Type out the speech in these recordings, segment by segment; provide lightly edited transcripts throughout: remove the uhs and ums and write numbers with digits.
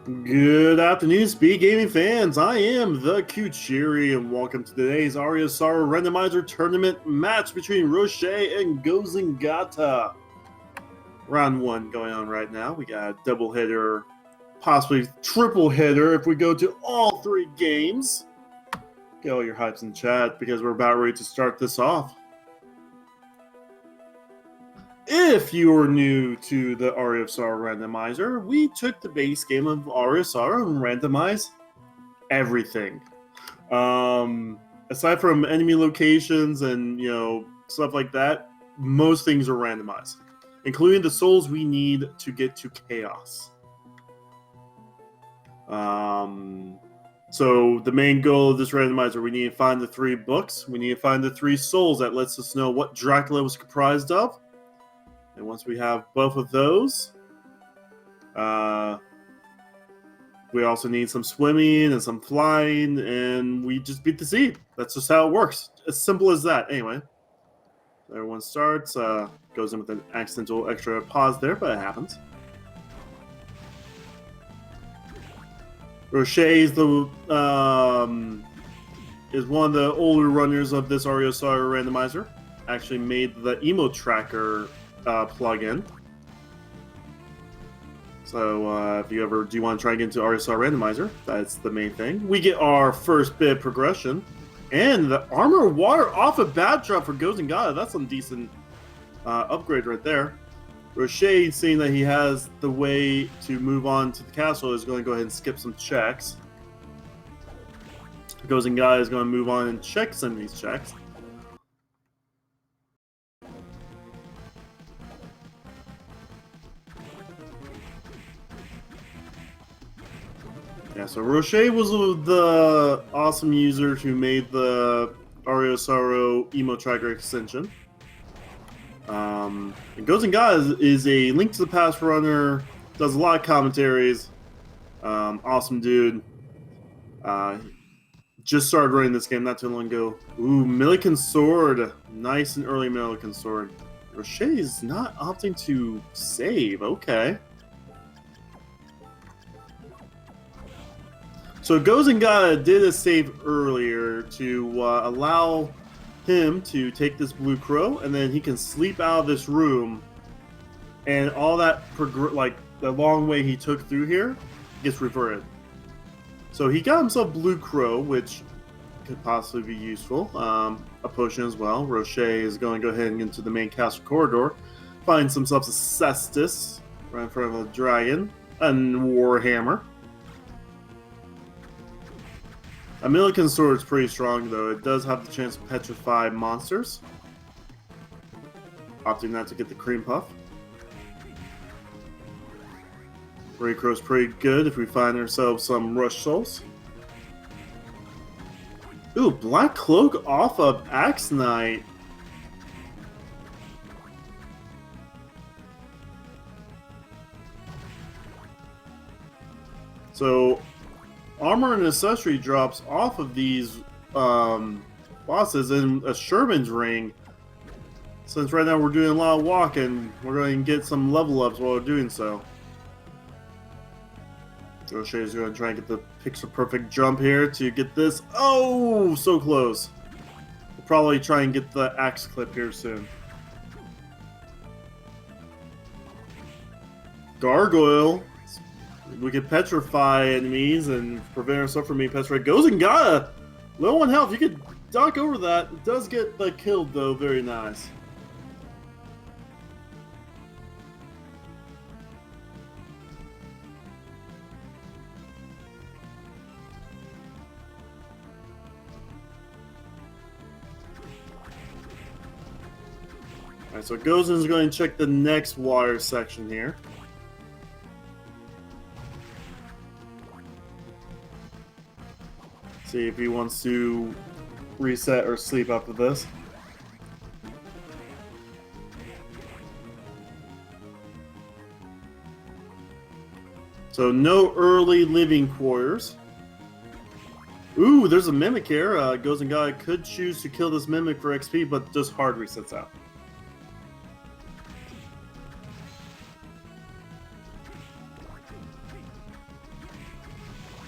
Good afternoon, Speed Gaming fans. I am the Q Cherry, and welcome to today's Aria Randomizer tournament match between Rocher and Gozengatta. Round 1 going on right now. We got a double hitter, possibly triple hitter if we go to all 3 games. Get all your hypes in chat because we're about ready to start this off. If you are new to the Aria Randomizer, we took the base game of Aria and randomized everything. Aside from enemy locations and stuff like that, most things are randomized, including the souls we need to get to Chaos. So the main goal of this randomizer, we need to find the 3 books. We need to find the 3 souls that lets us know what Dracula was comprised of. And once we have both of those, we also need some swimming and some flying, and we just beat the seed. That's just how it works. As simple as that. Anyway, everyone starts, goes in with an accidental extra pause there, but it happens. Rocher is one of the older runners of this Aria randomizer. Actually made the emo tracker plugin. So if you ever do want to try and get into Aria Randomizer, that's the main thing. We get our first bit of progression. And the armor water off a bad drop for Gozengatta. That's some decent upgrade right there. Rocher, seeing that he has the way to move on to the castle, is going to go ahead and skip some checks. Gozengatta is going to move on and check some of these checks. Yeah, so Rocher was the awesome user who made the Aria Emo Tracker extension. And Gozengatta is a Link to the Past runner, does a lot of commentaries. Awesome dude. Just started running this game not too long ago. Ooh, Milliken Sword. Nice and early Milliken Sword. Rocher is not opting to save. Okay. So Gozengatta did a save earlier to allow him to take this blue crow, and then he can sleep out of this room, and all that the long way he took through here gets reverted. So he got himself blue crow, which could possibly be useful. A potion as well. Rocher is going to go ahead and into the main castle corridor, find himself a cestus right in front of a dragon, and warhammer. A Milliken Sword is pretty strong, though. It does have the chance to petrify monsters. Opting not to get the cream puff. Ray Crow's pretty good if we find ourselves some rush souls. Ooh, Black Cloak off of Axe Knight. So armor and accessory drops off of these bosses in a Sherman's ring. Since right now we're doing a lot of walking, we're going to get some level ups while we're doing so. Rocher is going to try and get the pixel perfect jump here to get this. Oh, so close. We'll probably try and get the axe clip here soon. Gargoyle. We can petrify enemies and prevent ourselves from being petrified. Gozengatta! Low on health. You could duck over that. It does get killed, though. Very nice. Alright, so Gozen's going to check the next water section here. See if he wants to reset or sleep after this. So no early living quarters. Ooh, there's a mimic here. Gozengatta could choose to kill this mimic for XP, but just hard resets out.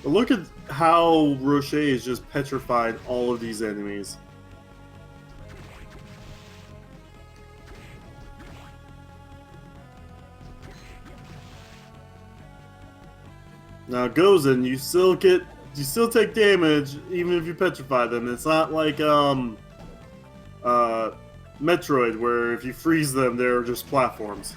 But look at how Rocher is just petrified all of these enemies. Now Gozen, you still take damage even if you petrify them. It's not like Metroid, where if you freeze them, they're just platforms.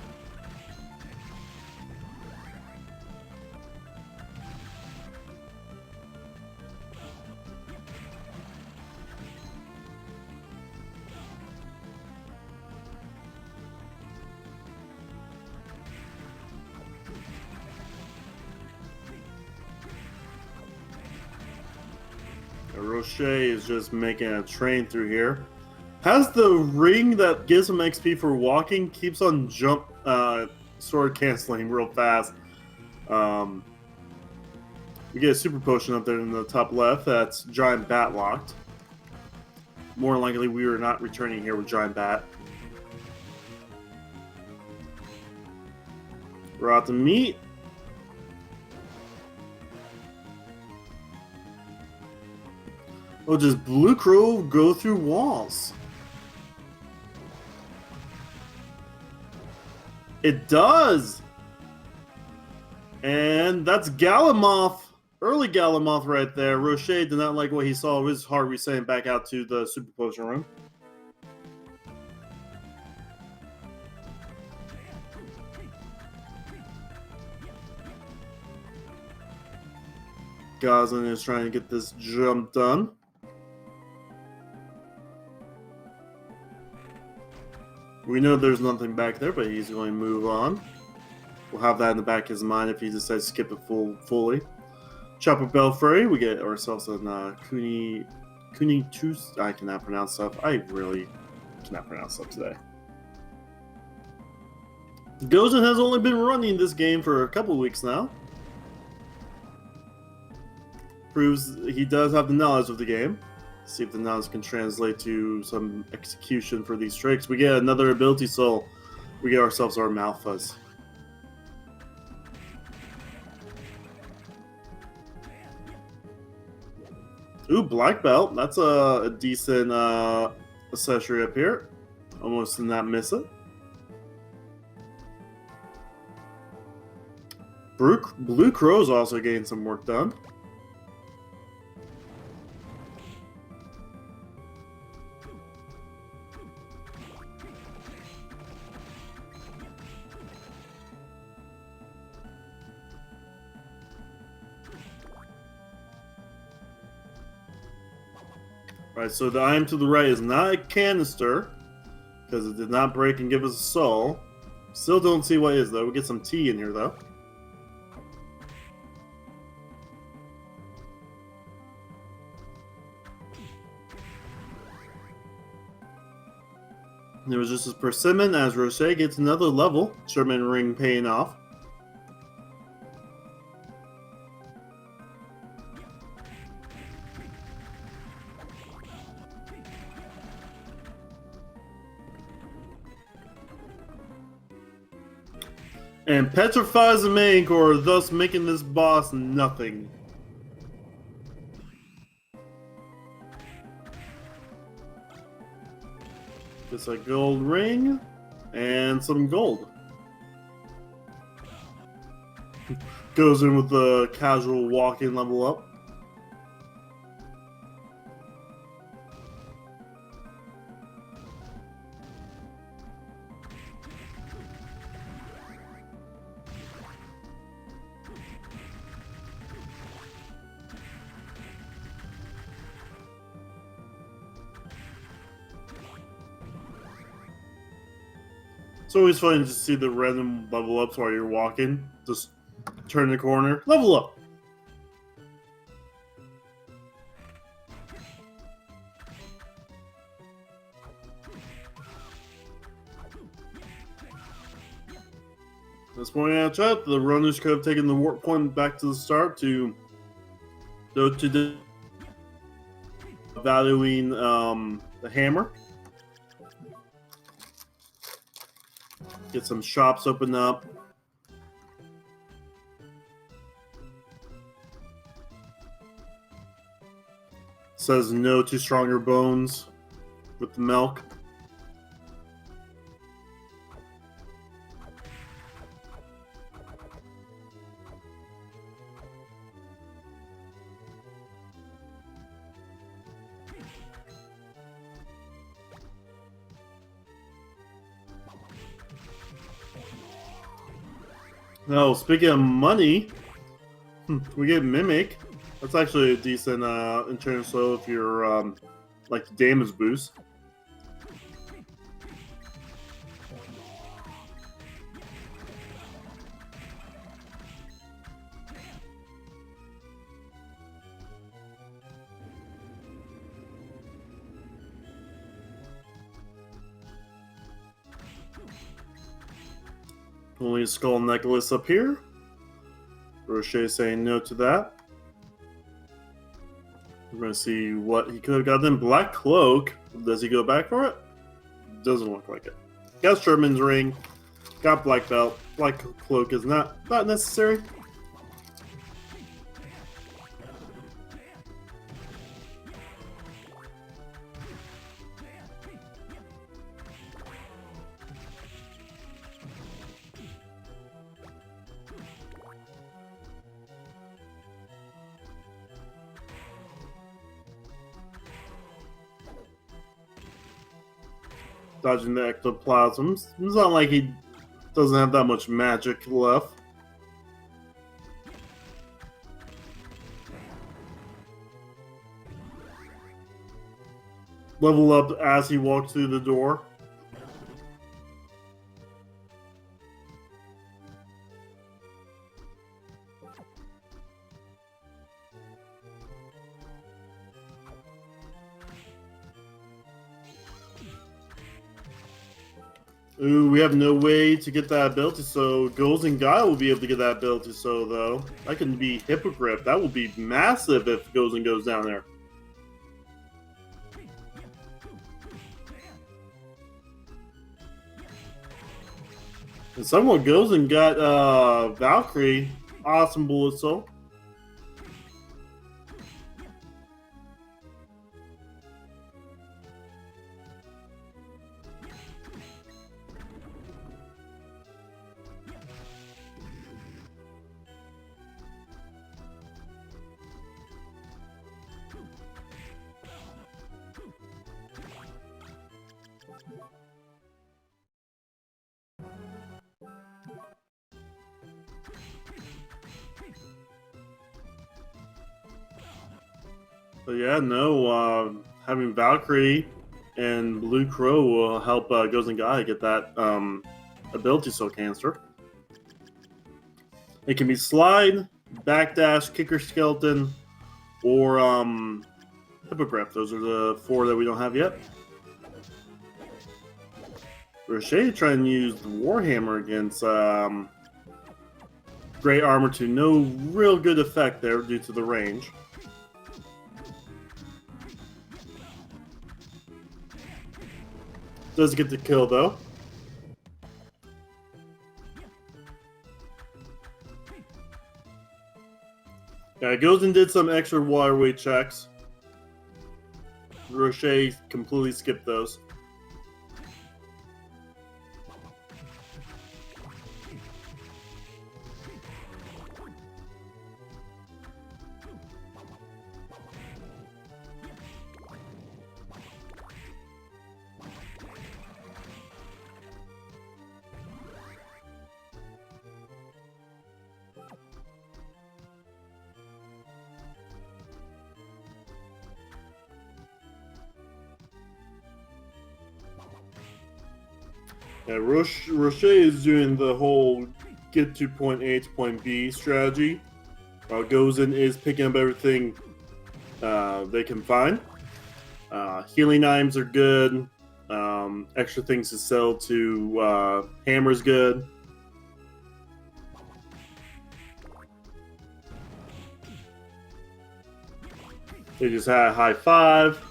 Rocher is just making a train through here. Has the ring that gives him XP for walking, keeps on sword canceling real fast. We get a super potion up there in the top left that's giant bat locked. More likely we are not returning here with giant bat. We're out to meet. Oh, does Blue Crow go through walls? It does! And that's Galamoth. Early Galamoth right there. Rocher did not like what he saw. It was hard resetting back out to the Super Potion room. Gozen is trying to get this jump done. We know there's nothing back there, but he's going to move on. We'll have that in the back of his mind if he decides to skip it fully. Chopper Belfry, we get ourselves a Kuni Tus. I cannot pronounce stuff. I really cannot pronounce stuff today. Gozen has only been running this game for a couple weeks now. Proves he does have the knowledge of the game. See if the knowledge can translate to some execution for these tricks. We get another ability soul. We get ourselves our Malphas. Ooh, black belt. That's a decent accessory up here. Almost did not miss it. Blue Crow's also getting some work done. Right, so the item to the right is not a canister, because it did not break and give us a soul. Still don't see what it is, though. We get some tea in here, though. It was just as persimmon as Rocher gets another level. Sherman ring paying off. And petrifies the main core, thus making this boss nothing. Just a gold ring and some gold. Goes in with the casual walk-in level up. It's always fun to see the random level ups while you're walking. Just turn the corner, level up. At this point in the chat, the runners could have taken the warp point back to the start to valuing the hammer. Get some shops open up. Says no to stronger bones with the milk. No, speaking of money, we get Mimic. That's actually a decent internal slow if you're like the damage boost. Only a skull necklace up here. Rocher saying no to that. We're going to see what he could have got then. Black Cloak. Does he go back for it? Doesn't look like it. Got Sherman's ring. Got Black Belt. Black Cloak is not necessary. Dodging the ectoplasms. It's not like he doesn't have that much magic left. Level up as he walks through the door. Ooh, we have no way to get that ability, so Gozengatta will be able to get that ability, so though. That can be Hippogriff. That will be massive if Gozen goes down there. And someone goes and got Valkyrie. Awesome bullet soul. But yeah, no, having Valkyrie and Blue Crow will help Gozengatta get that ability soul canister. It can be Slide, Backdash, Kicker Skeleton, or Hippogriff. Those are the 4 that we don't have yet. Rocher trying to use the Warhammer against Great Armor to no real good effect there due to the range. Does get the kill though. Yeah, goes and did some extra water weight checks. Rocher completely skipped those. Yeah, Rocher is doing the whole get to point A to point B strategy, while Gozen is picking up everything they can find. Healing items are good. Extra things to sell to Hammer's good. They just had a high 5.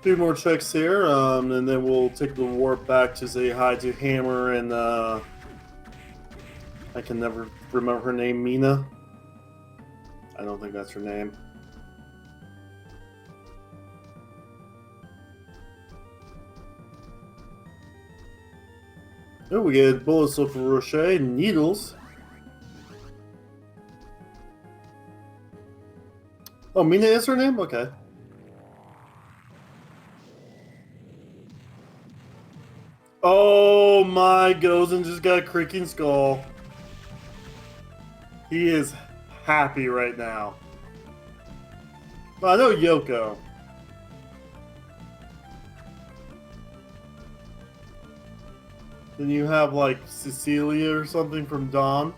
few more checks here, and then we'll take the warp back to say hi to Hammer and I can never remember her name, Mina. I don't think that's her name. Oh, we get bullets for Rocher, needles. Oh, Mina is her name? Okay. Oh my, Gozen just got a creaking skull. He is happy right now. Well, I know Yoko. Then you have like Cecilia or something from Dawn.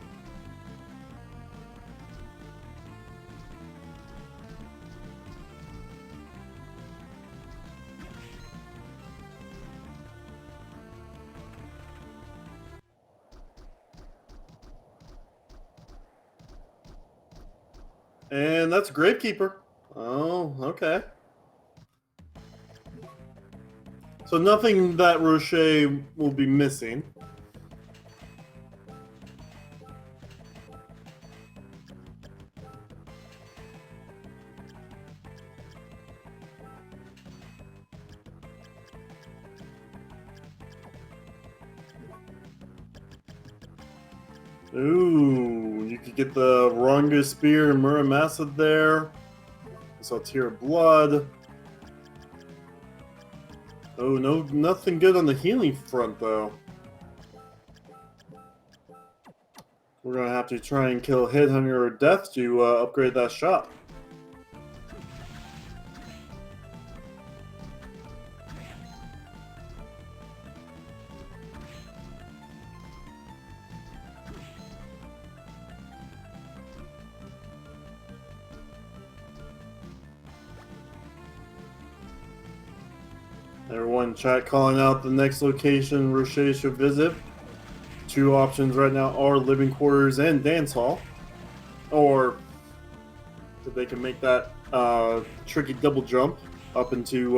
And that's Gravekeeper. Oh, okay. So nothing that Rocher will be missing. Ooh, you could get the Rando Spear and Muramasa there. So Tear of Blood. Oh, no, nothing good on the healing front, though. We're gonna have to try and kill Headhunter or Death to upgrade that shop. Everyone in chat calling out the next location Rocher should visit. Two options right now are living quarters and dance hall. Or if they can make that tricky double jump up into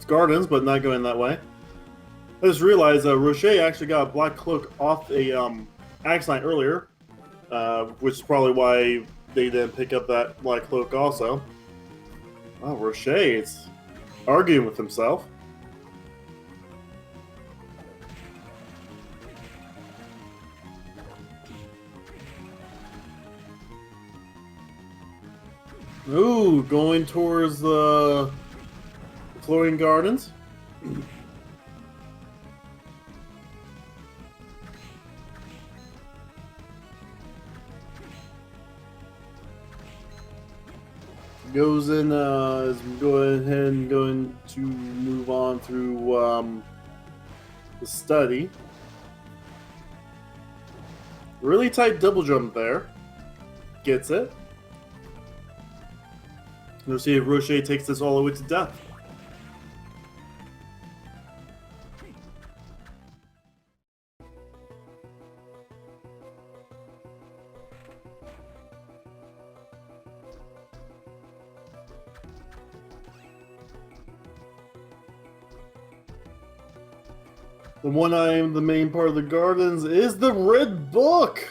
gardens, but not going that way. I just realized Rocher actually got a black cloak off a Axelite earlier, which is probably why they didn't pick up that black cloak also. Oh, Rocher is arguing with himself. Ooh, going towards the Flowing Gardens. Gozen is going ahead and going to move on through the study. Really tight double jump there. Gets it. Let's see if Rocher takes this all the way to death. The one item, the main part of the gardens, is the Red Book!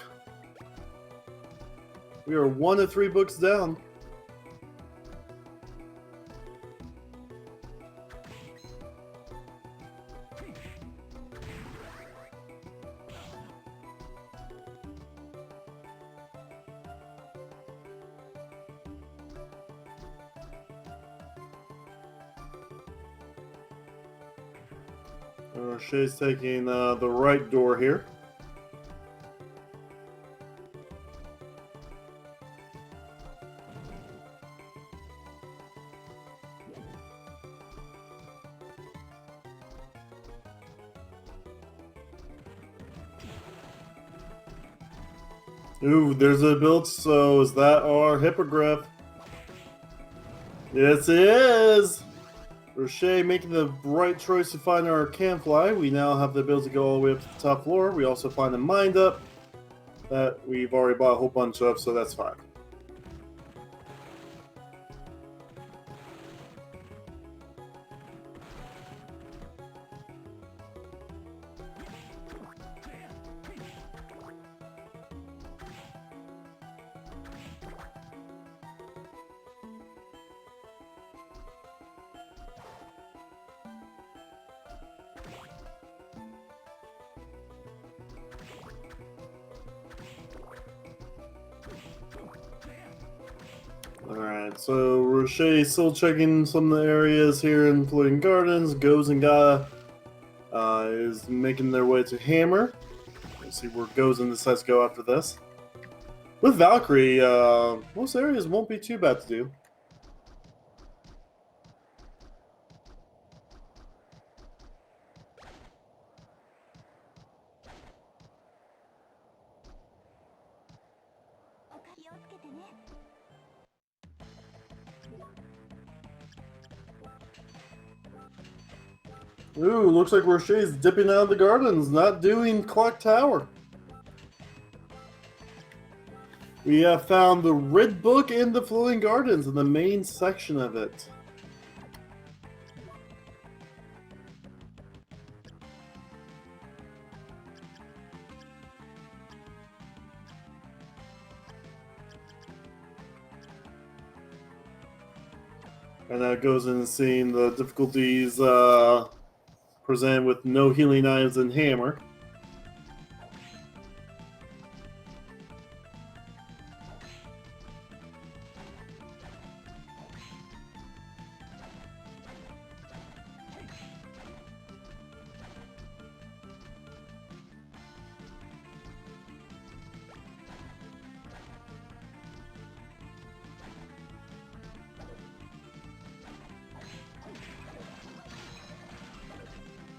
We are 1 of 3 books down. Rocher's taking the right door here. Ooh, there's a build, so is that our Hippogriff? Yes, it is! Rocher making the right choice to find our Canfly. We now have the ability to go all the way up to the top floor. We also find a Mind Up that we've already bought a whole bunch of, so that's fine. Alright, so Rocher still checking some of the areas here in Floating Gardens. Gozengatta is making their way to Hammer. Let's see where Gozen decides to go after this. With Valkyrie, most areas won't be too bad to do. Ooh, looks like Rocher's dipping out of the gardens, not doing Clock Tower. We have found the Red Book in the Floating Gardens in the main section of it. And that goes in seeing the difficulties presented with no healing knives and hammer.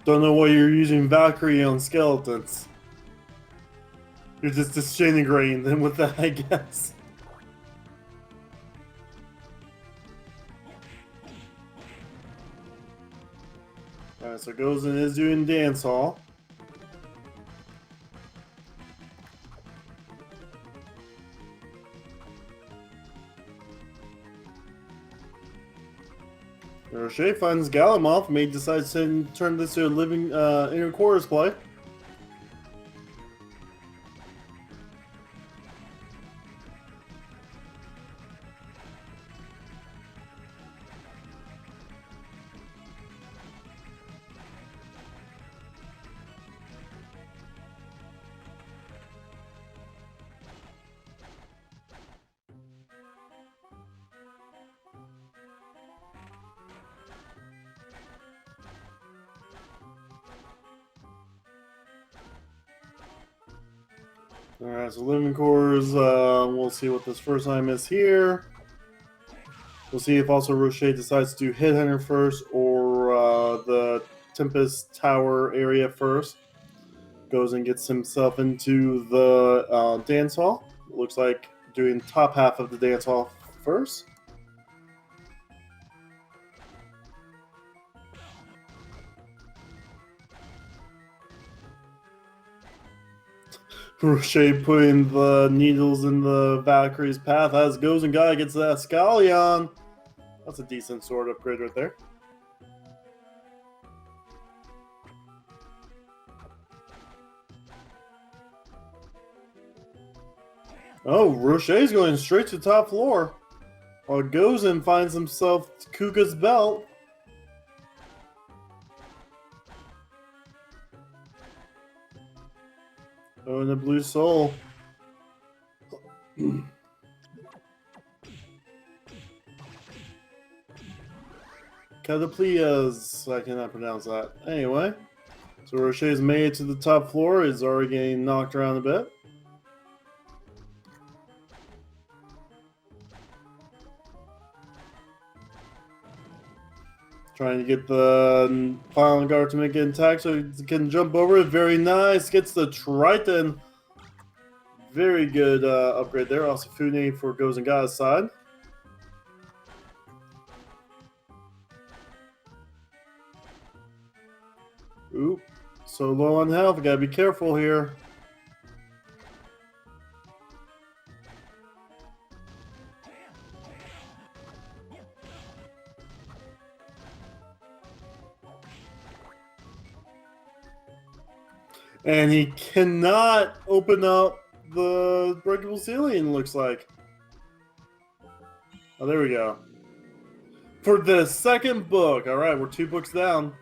Don't know why you're using Valkyrie on skeletons. You're just disintegrating them with that, I guess. Alright, so Gozen is doing Dance Hall. Rocher finds Galamoth, may decide to turn this to a living inner quarters play. Alright, so living quarters, we'll see what this first time is here. We'll see if also Rocher decides to do Headhunter first or the Tempest Tower area first. Goes and gets himself into the dance hall. Looks like doing top half of the dance hall first. Rocher putting the needles in the Valkyrie's path as Gozengatta gets that Scallion. That's a decent sword upgrade right there. Oh, Rocher's going straight to the top floor. While Gozen finds himself Kuga's belt. Oh, and the blue soul. Catapleas. I cannot pronounce that. Anyway. So Rocher's made it to the top floor. Is already getting knocked around a bit. Trying to get the final guard to make it intact so he can jump over it. Very nice. Gets the Triton. Very good upgrade there. Also Fune for Gozengatta's side. Oop. So low on health. Gotta be careful here. And he cannot open up the breakable ceiling, looks like. Oh, there we go. For the second book. Alright, we're 2 books down.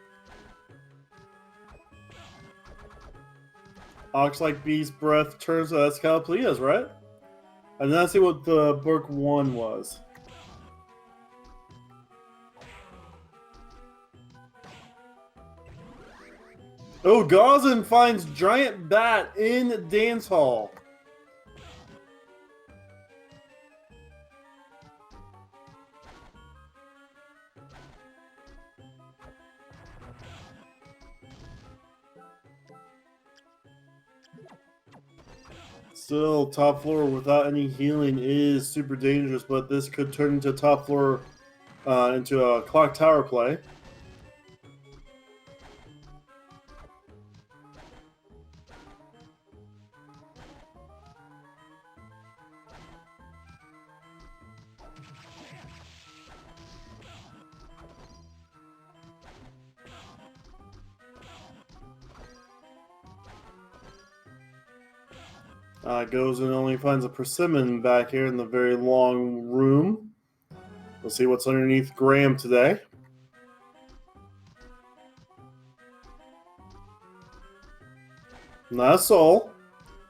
Ox-like Beast Breath turns, that's Calipleas, right? I did not see what the book 1 was. Oh, Gozen finds giant bat in dance hall. Still, top floor without any healing is super dangerous, but this could turn into top floor into a clock tower play. Goes and only finds a persimmon back here in the very long room. We'll see what's underneath Graham today. Not a soul.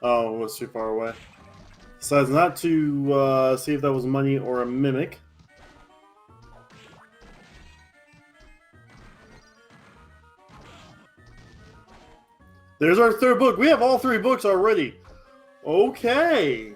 Oh, it was too far away. Decides not to see if that was money or a mimic. There's our third book. We have all three books already. Okay.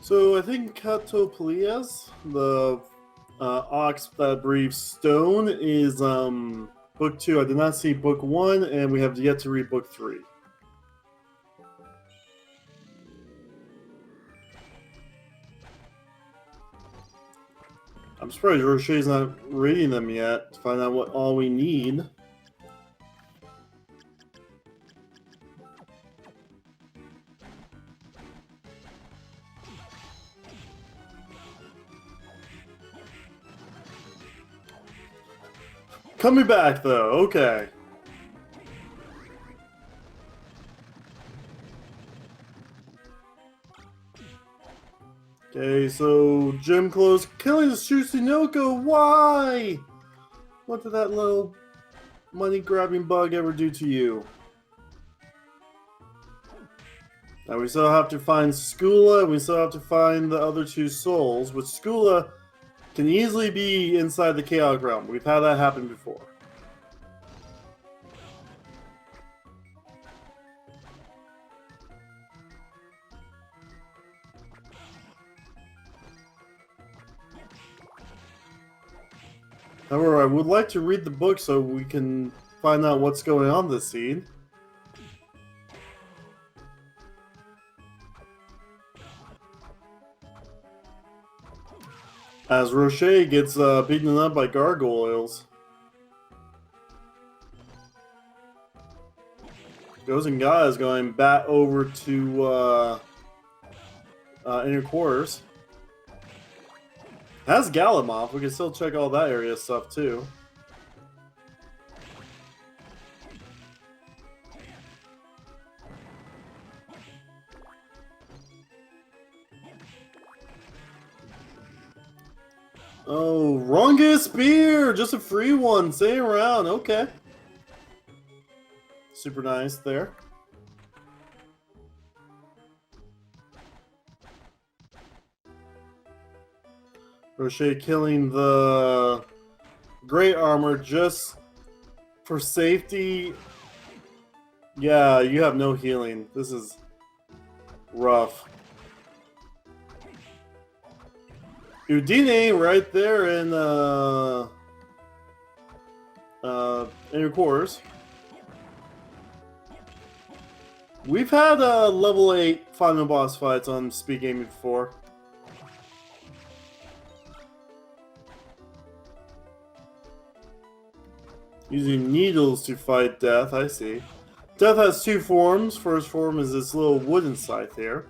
So I think Catopleas, the ox that breathes stone, is book 2. I did not see book 1, and we have yet to read book 3. I'm surprised Rocher's not reading them yet to find out what all we need. Coming back though, okay. Okay, so gym clothes killing the Tsuchinoko. Why? What did that little money grabbing bug ever do to you? Now we still have to find Skula, and we still have to find the other two souls, which Skula can easily be inside the Chaos Realm. We've had that happen before. However, I would like to read the book so we can find out what's going on this scene. As Rocher gets beaten up by gargoyles. Gozengatta is going back over to inner quarters. Has Galamov. We can still check all that area stuff too. Oh, Ronga Spear! Just a free one. Stay around. Okay. Super nice there. Rocher killing the Great Armor just for safety. Yeah, you have no healing. This is rough. Udine right there in inner quarters. We've had level 8 final boss fights on SpeedGaming before. Using needles to fight death, I see. Death has two forms. First form is this little wooden scythe here.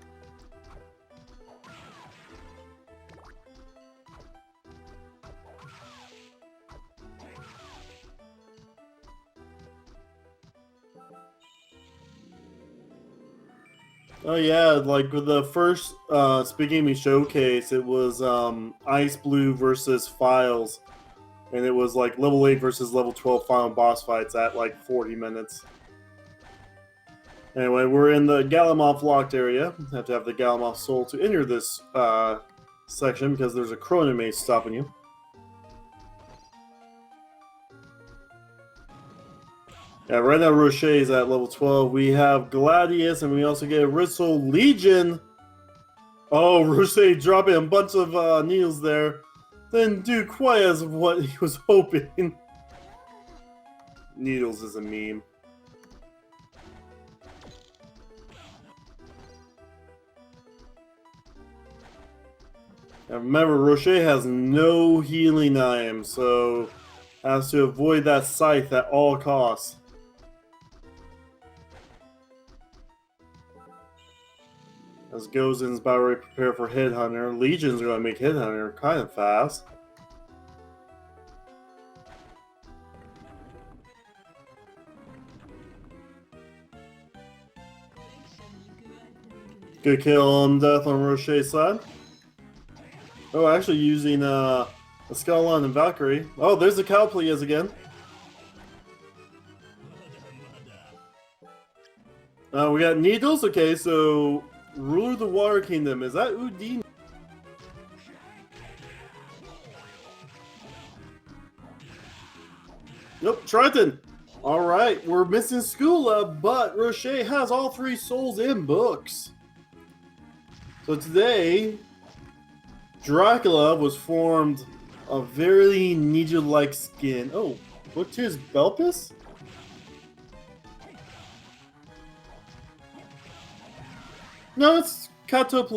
Oh yeah, like with the first SpeedGaming showcase, it was Ice Blue versus Files, and it was like level 8 versus level 12 final boss fights at like 40 minutes. Anyway, we're in the Galamoth locked area. Have to have the Galamoth soul to enter this section because there's a chronomace stopping you. Yeah, right now Rocher is at level 12. We have Gladius, and we also get Rissol Legion. Oh, Rocher dropping a bunch of needles there. Didn't do quite as what he was hoping. Needles is a meme. Now remember, Rocher has no healing item, so has to avoid that scythe at all costs. As Gozen's about to prepare for Headhunter, Legion's going to make Headhunter kind of fast. Good kill on death on Rocher's side. Oh, actually using a Scalon and Valkyrie. Oh, there's the Cowpleas again. We got Needles. Okay, so Ruler of the Water Kingdom. Is that Udine? Nope, Triton. Alright, we're missing Skula, but Rocher has all 3 souls in books. So today, Dracula was formed a very ninja-like skin. Oh, what's his Belpus? No, it's Caloplepas.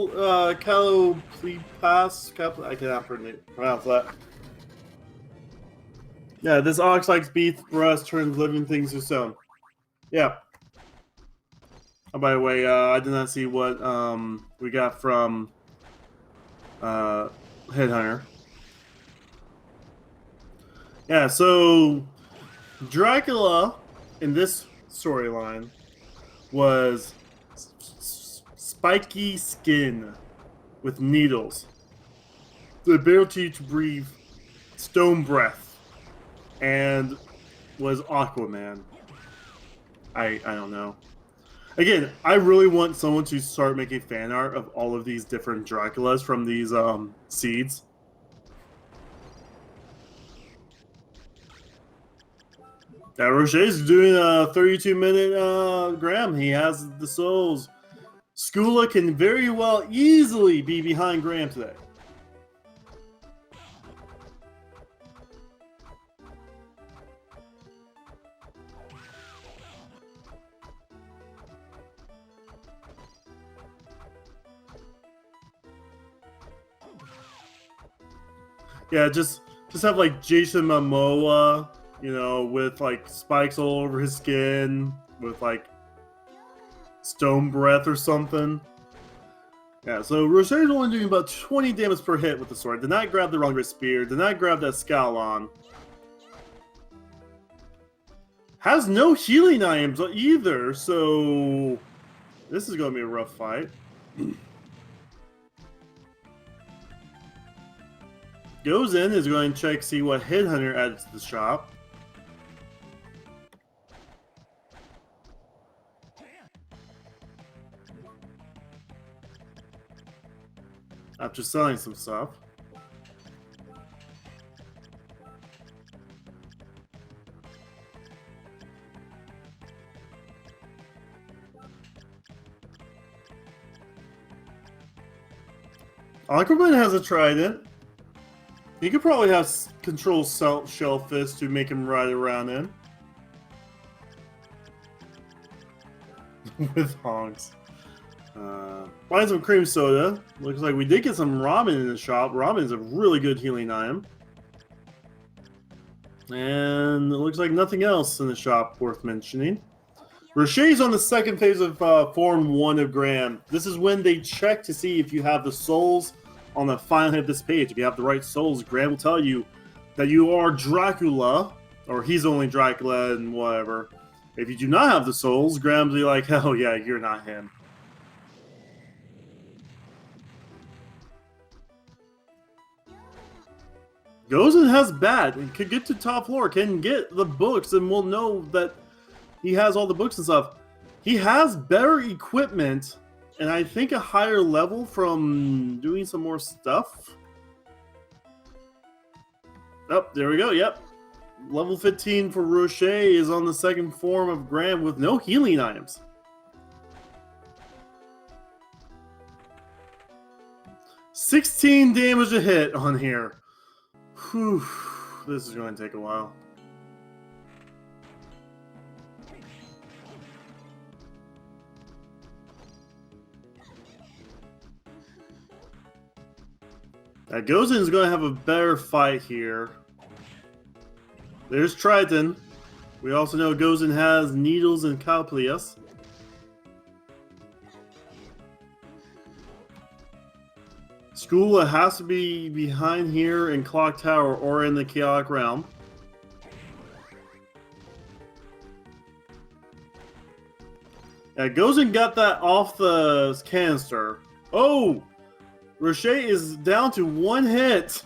I cannot pronounce that. Yeah, this ox-like beast breast turns living things to stone. Yeah. Oh, by the way, I did not see what we got from Headhunter. Yeah, so Dracula in this storyline was spiky skin with needles, the ability to breathe stone breath, and was Aquaman. I don't know. Again, I really want someone to start making fan art of all of these different Draculas from these seeds. Yeah, Rocher's doing a 32-minute Graham. He has the souls. Skula can very well easily be behind Graham today. Yeah, just have like Jason Momoa, you know, with like spikes all over his skin, with like stone breath or something. Yeah, so Rocher's only doing about 20 damage per hit with the sword. Did not grab the wrong spear. Did not grab that Scalon. Has no healing items either, so this is going to be a rough fight. Goes in, is going to check, see what Headhunter added to the shop. After selling some stuff. Aquaman has a trident. He could probably have control Shellfist to make him ride around in. With honks. Find some cream soda. Looks like we did get some ramen in the shop. Ramen is a really good healing item. And it looks like nothing else in the shop worth mentioning. Rocher's on the second phase of Form 1 of Graham. This is when they check to see if you have the souls on the final hit of this page. If you have the right souls, Graham will tell you that you are Dracula, or he's only Dracula and whatever. If you do not have the souls, Graham will be like, hell yeah, you're not him. Gozen has bat and could get to top floor, can get the books, and we'll know that he has all the books and stuff. He has better equipment, and I think a higher level from doing some more stuff. Oh, there we go, yep. Level 15 for Rocher is on the second form of Graham with no healing items. $16 damage a hit on here. Whew, this is going to take a while. Gozen is going to have a better fight here. There's Triton. We also know Gozen has Needles and Calplius. Skula has to be behind here in Clock Tower or in the Chaotic Realm. Gozen got that off the canister. Oh! Rocher is down to one hit.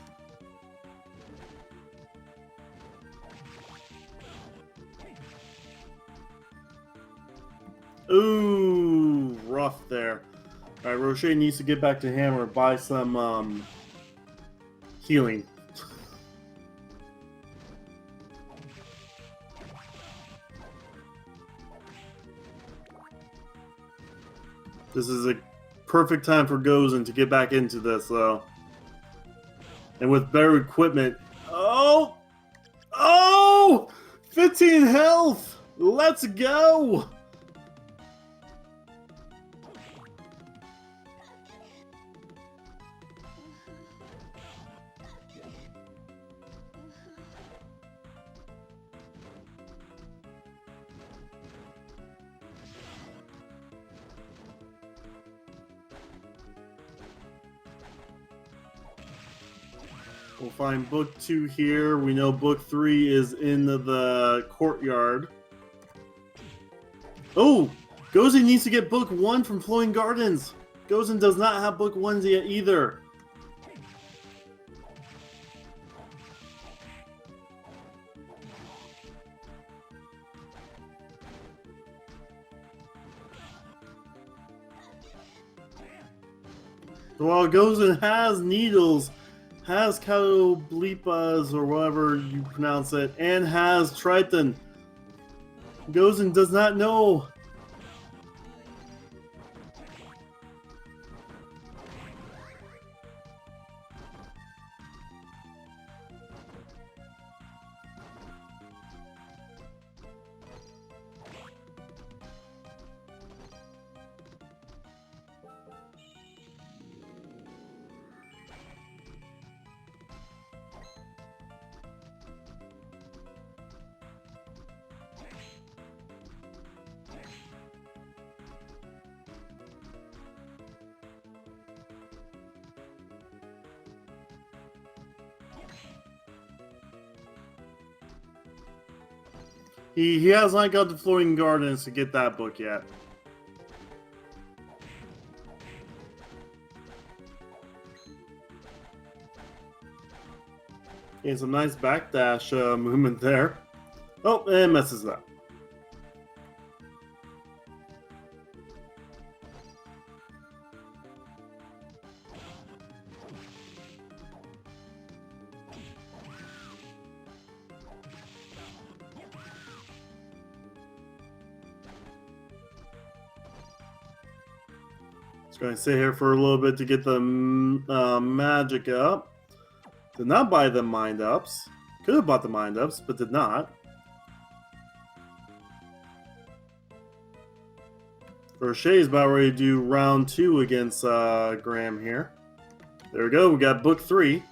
Ooh, rough there. Alright, Rocher needs to get back to Hammer, buy some healing. This is a perfect time for Gozen to get back into this, though. And with better equipment. Oh! Oh! 15 health! Let's go! We'll find book 2 here. We know book 3 is in the courtyard. Oh! Gozen needs to get book 1 from Flowing Gardens. Gozen does not have book 1 yet either. While Gozen has Needles, has Caloblipas, or whatever you pronounce it, and has Triton, Gozen does not know. He has not got to Flowing Gardens to get that book yet. Okay, some nice backdash movement there. Oh, and messes up. Going to sit here for a little bit to get the magic up. Did not buy the mind ups. Could have bought the mind ups, but did not. Rocher is about ready to do round 2 against Graham here. There we go. We got book 3.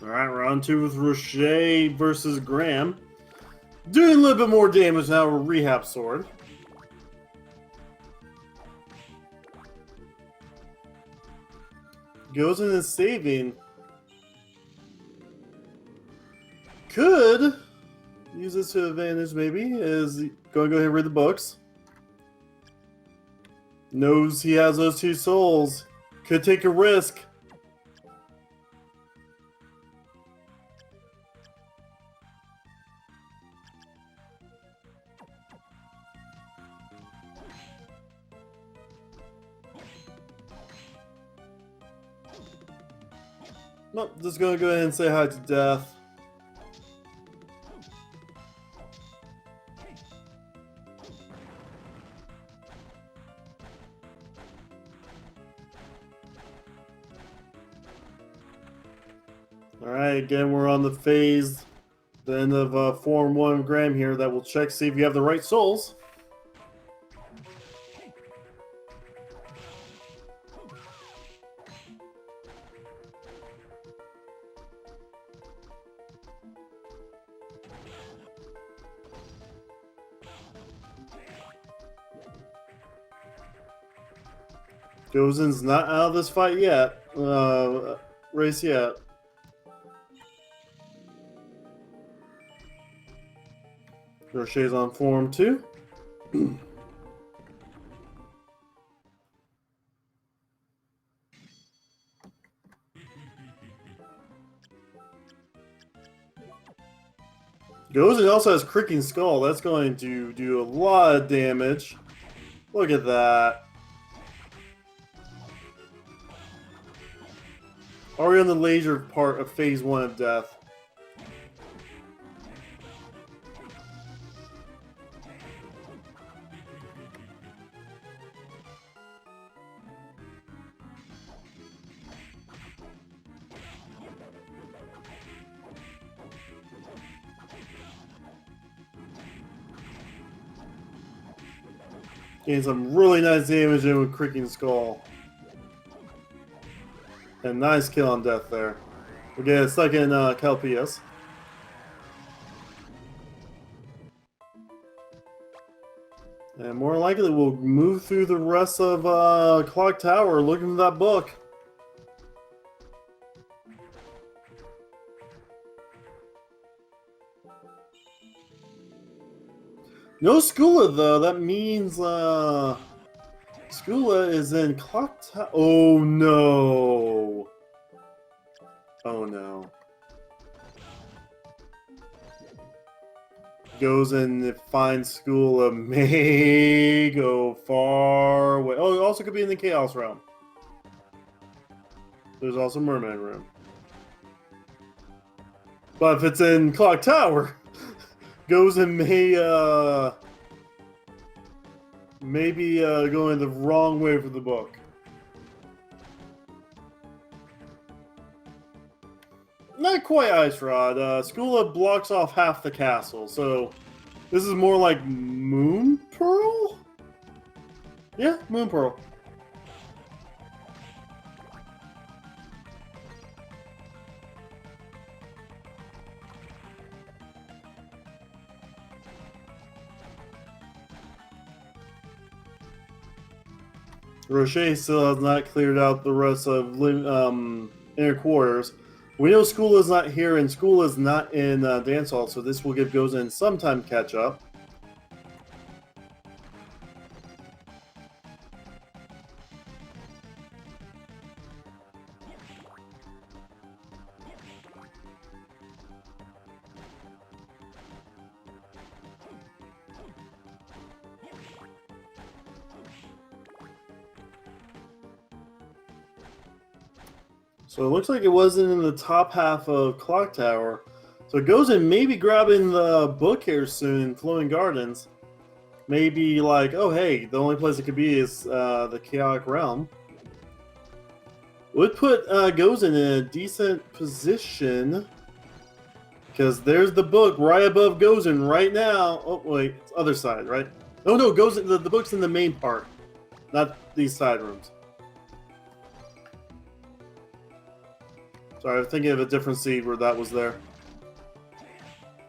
Alright, round 2 with Rocher versus Graham. Doing a little bit more damage now with Rehab Sword. Goes in and saving. Could use this to advantage, maybe. Is going to go ahead and read the books. Knows he has those 2 souls. Could take a risk. Nope, just gonna go ahead and say hi to Death. Alright, again, we're on the phase, the end of Form 1 Graham here, that will check, see if you have the right souls. Gozen's not out of this fight yet. Race yet. Rocher's on Form 2. Gozen also has Cricking Skull. That's going to do a lot of damage. Look at that. Aria on the laser part of Phase 1 of Death. Getting some really nice damage in with Cricking Skull. And nice kill on Death there. We get a second Calpias. And more likely we'll move through the rest of Clock Tower looking for that book. No Skula though, that means Skula is in Clock Tower. Oh no. Oh no. Goes and finds Skula, may go far away. Oh, it also could be in the Chaos Realm. There's also Mermaid Room. But if it's in Clock Tower, goes and maybe going the wrong way for the book. Not quite Ice Rod. Skula blocks off half the castle, so this is more like Moon Pearl? Yeah, Moon Pearl. Rocher still has not cleared out the rest of inner quarters. We know Skula is not here, and Skula is not in Dance Hall, so this will give Gozen some time to catch up. So it looks like it wasn't in the top half of Clock Tower. So it goes in maybe grabbing the book here soon in Flowing Gardens. Maybe like, oh hey, the only place it could be is the Chaotic Realm. Would put Gozen in a decent position. Because there's the book right above Gozen right now. Oh wait, it's other side, right? Oh no, Gozen, the book's in the main part. Not these side rooms. Sorry, I'm thinking of a different scene where that was there.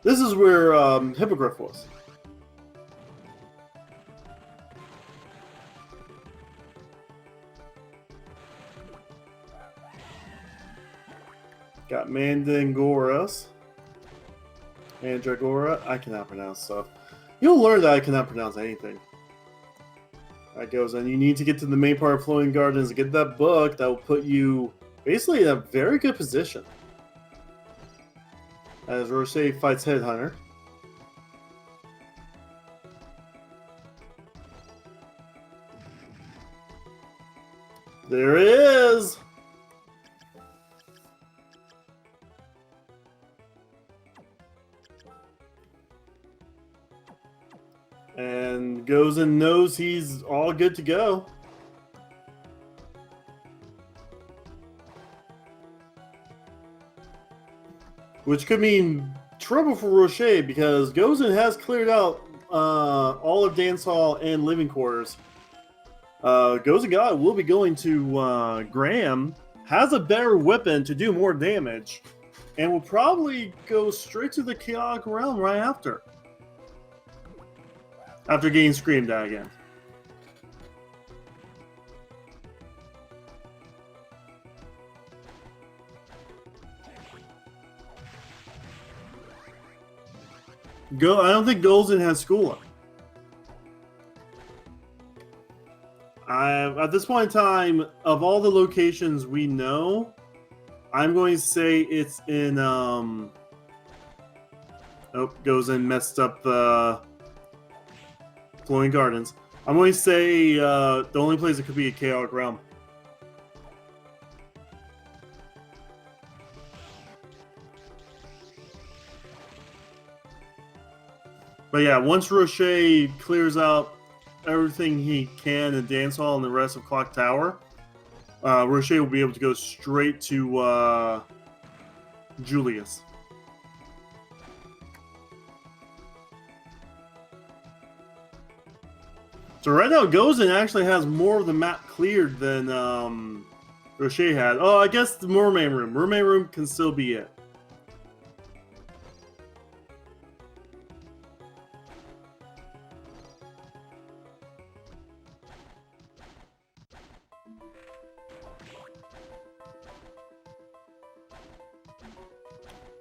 This is where Hippogriff was. Got Mandragoras. Mandragora. I cannot pronounce stuff. You'll learn that I cannot pronounce anything. That goes, and you need to get to the main part of Flowing Gardens and get that book that will put you basically in a very good position. As Rocher fights Headhunter. There it is! And goes and knows he's all good to go. Which could mean trouble for Rocher because Gozen has cleared out all of Dance Hall and Living Quarters. Gozengatta will be going to Graham, has a better weapon to do more damage, and will probably go straight to the Chaotic Realm right after. After getting screamed at again. I don't think Gozen has school. At this point in time, of all the locations we know, I'm going to say it's in oh, Gozen messed up the Flowing Gardens. I'm going to say the only place it could be a Chaotic Realm. But yeah, once Rocher clears out everything he can in Dance Hall and the rest of Clock Tower, Rocher will be able to go straight to Julius. So right now, Gozen actually has more of the map cleared than Rocher had. Oh, I guess the Mermaid Room. Mermaid Room can still be it.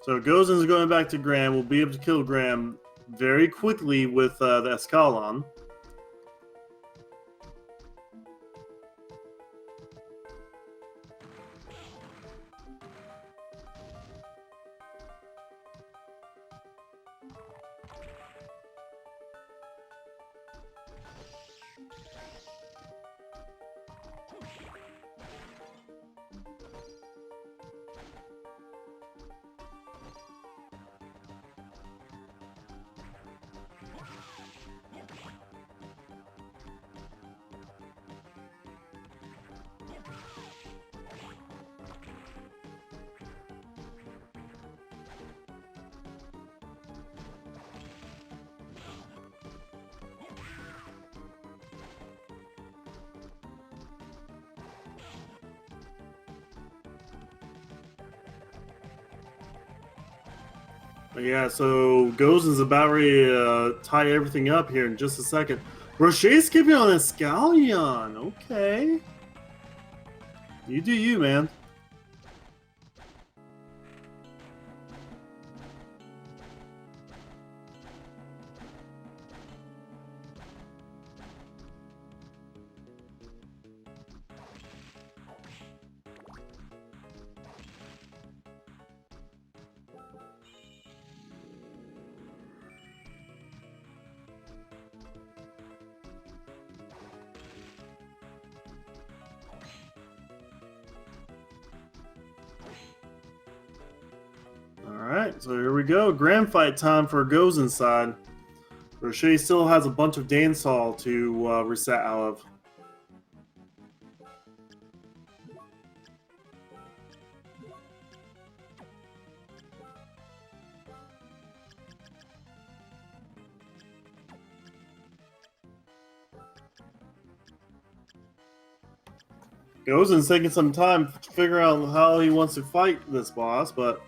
So Gozen's going back to Graham. We'll be able to kill Graham very quickly with the Escalon. Yeah, so Gozen's about ready to tie everything up here in just a second. Rocher's skipping on Escalon. Okay. You do you, man. Alright, so here we go. Grand fight time for Gozen's side. Rocher still has a bunch of Dance Hall to reset out of. Gozen's taking some time to figure out how he wants to fight this boss, but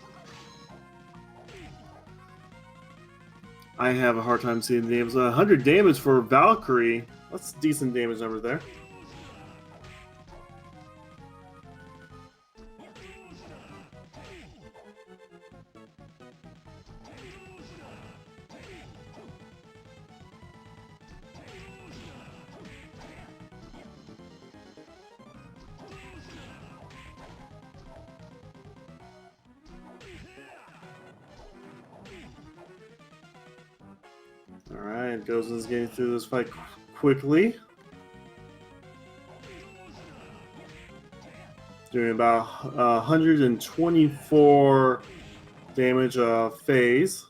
I have a hard time seeing the names. 100 damage for Valkyrie. That's a decent damage number there. Alright, Gozen's getting through this fight quickly. Doing about 124 damage phase.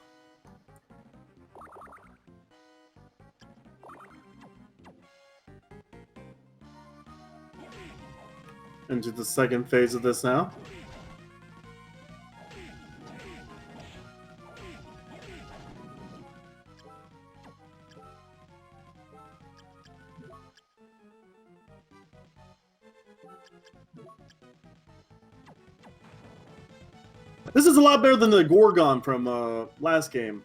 Into the second phase of this now. This is a lot better than the Gorgon from last game.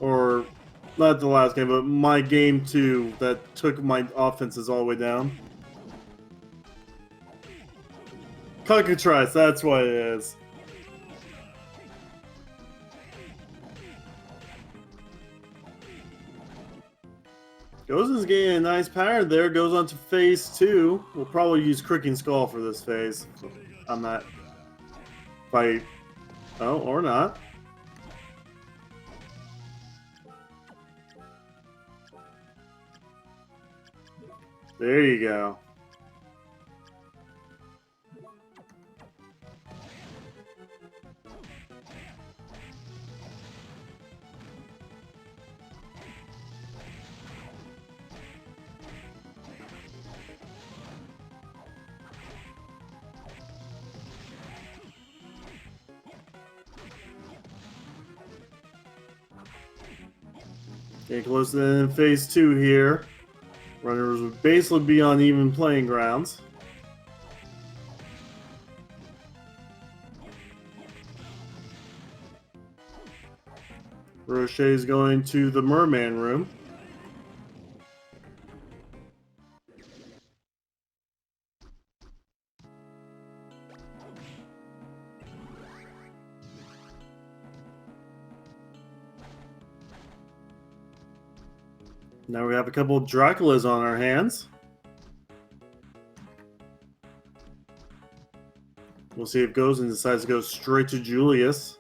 Or, not the last game, but my game 2 that took my offenses all the way down. Cockatrice, that's what it is. Gozen's getting a nice pattern there. Goes on to phase 2. We'll probably use Cricking Skull for this phase. I'm not fight. Oh, or not. There you go. Getting close to the end of phase 2 here. Runners would basically be on even playing grounds. Rocher is going to the Merman room. Now we have a couple of Draculas on our hands. We'll see if Gozen decides to go straight to Julius.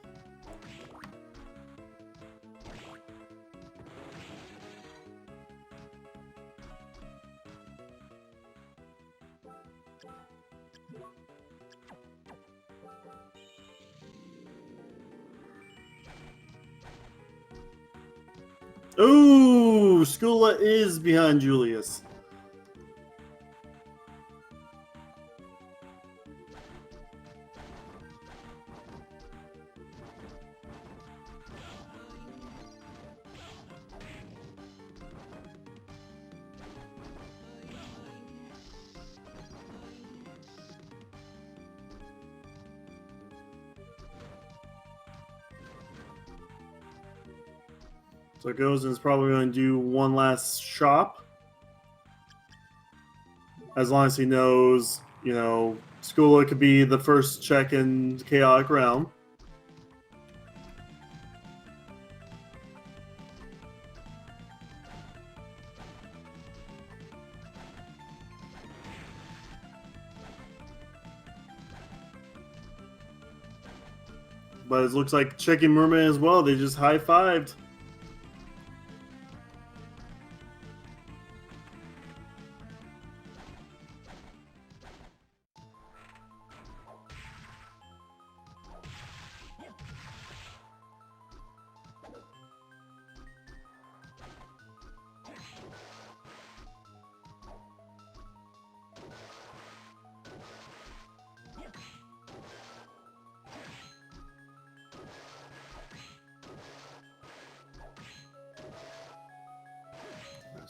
Ooh, Skula is behind Julius. So Gozen's probably going to do one last shop. As long as he knows, you know, Skula could be the first check in Chaotic Realm. But it looks like checking Merman as well. They just high-fived.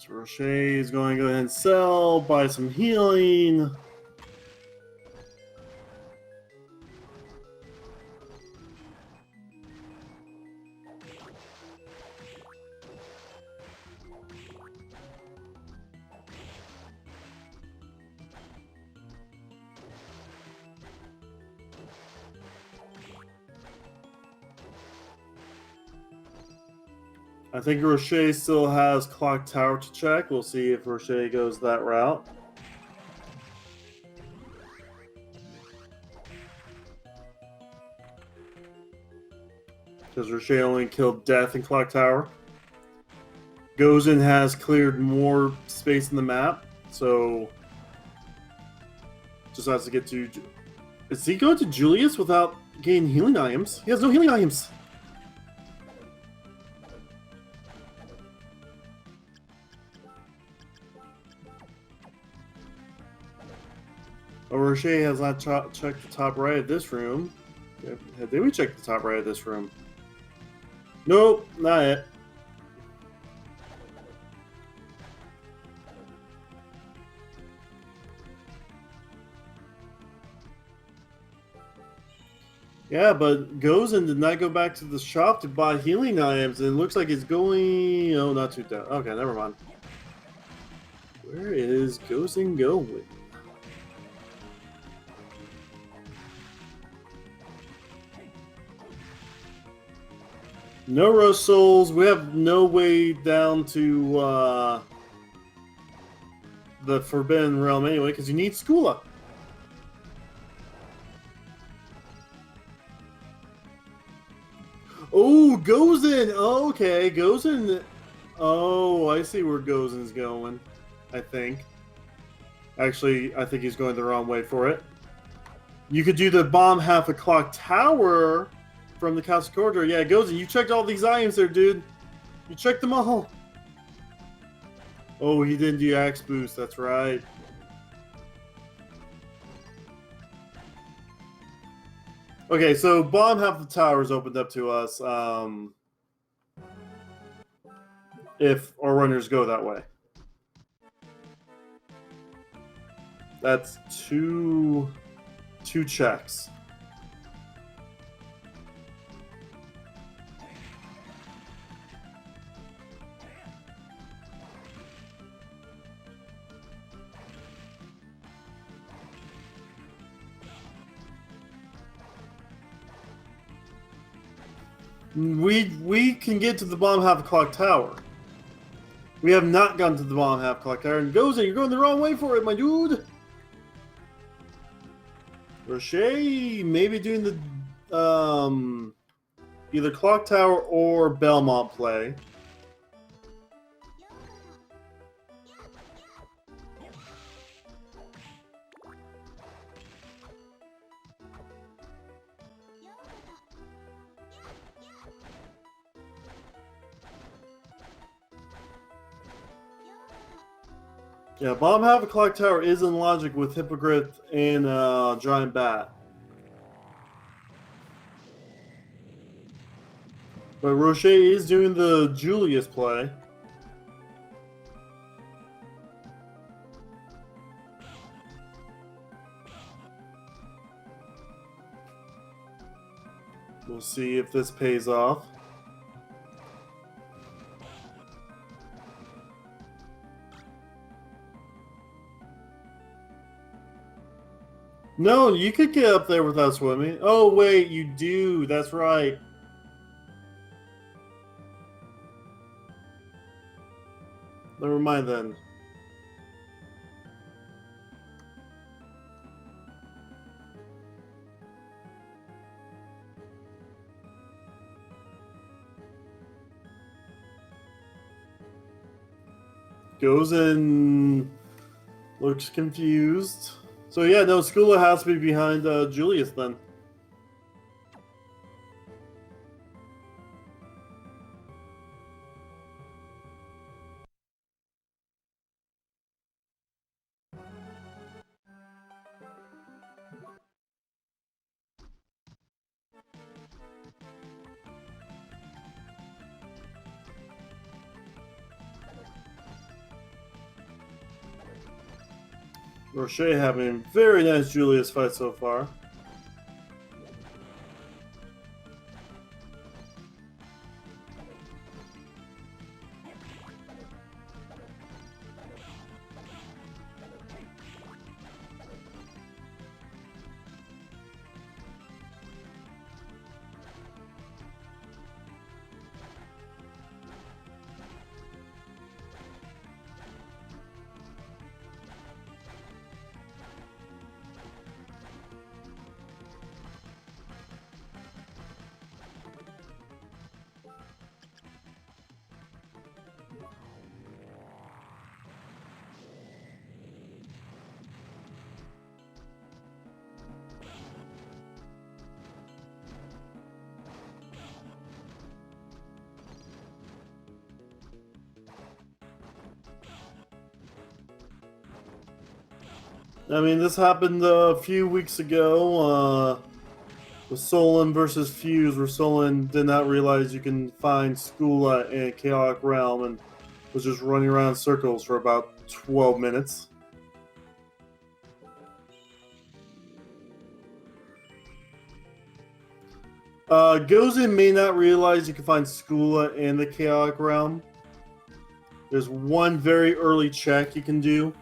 So Rocher is going to go ahead and sell, buy some healing. I think Rocher still has Clock Tower to check. We'll see if Rocher goes that route. Because Rocher only killed Death in Clock Tower. Gozen has cleared more space in the map, so just has to get to... Is he going to Julius without getting healing items? He has no healing items! Oh, Rocher has not checked the top right of this room. Did we check the top right of this room? Nope, not yet. Yeah, but Gozen did not go back to the shop to buy healing items. It looks like it's going... Oh, not too down. Okay, never mind. Where is Gozen going? No Rose Souls. We have no way down to the Forbidden Realm anyway, because you need Skula. Oh, Gozen! Oh, okay, Gozen... Oh, I see where Gozen's going, I think. Actually, I think he's going the wrong way for it. You could do the bomb half a clock tower... From the Castle Corridor. Yeah, Gozen, you checked all these items there, dude. You checked them all. Oh, he didn't do Axe Boost. That's right. Okay, so bomb half the towers opened up to us. If our runners go that way. That's two checks. We can get to the bomb half clock tower. We have not gone to the bomb half clock tower. And Gozen, you're going the wrong way for it, my dude. Rocher maybe doing the either clock tower or Belmont play. Yeah, bomb half a clock tower is in logic with Hippogriff and Giant Bat. But Rocher is doing the Julius play. We'll see if this pays off. No, you could get up there without swimming. Oh, wait, you do. That's right. Never mind then. Gozen looks confused. So yeah, no, Skula has to be behind Julius then. Rocher having a very nice Julius fight so far. I mean, this happened a few weeks ago with Solon versus Fuse, where Solon did not realize you can find Skula in Chaotic Realm and was just running around in circles for about 12 minutes. Gozen may not realize you can find Skula in the Chaotic Realm. There's one very early check you can do.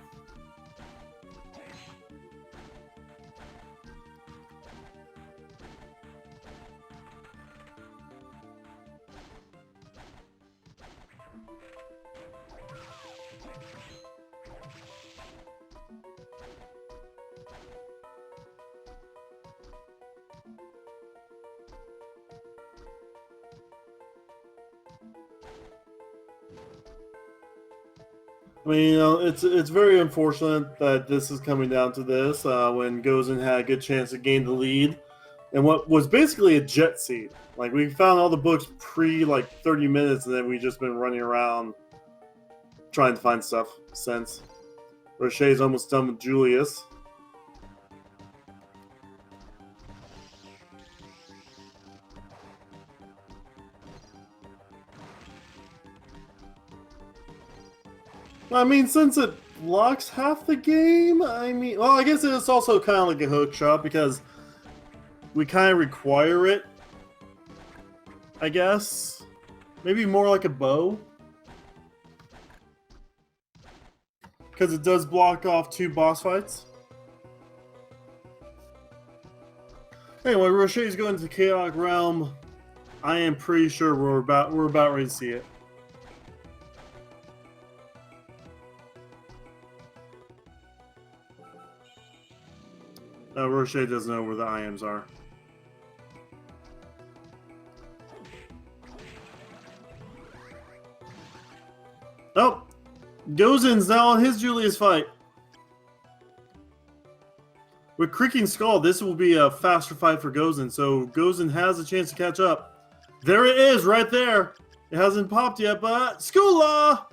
I mean, you know, it's very unfortunate that this is coming down to this when Gozen had a good chance to gain the lead, and what was basically a jet seat. Like we found all the books pre like 30 minutes, and then we just been running around trying to find stuff since. Rocher's almost done with Julius. I mean, since it blocks half the game, I mean, well, I guess it's also kind of like a hook shot because we kind of require it, I guess. Maybe more like a bow. Because it does block off 2 boss fights. Anyway, Rocher's going to Chaotic Realm. I am pretty sure we're about ready to see it. Rocher doesn't know where the IMs are. Oh! Gozen's now on his Julius fight. With Creaking Skull, this will be a faster fight for Gozen, so Gozen has a chance to catch up. There it is, right there! It hasn't popped yet, but... Skula!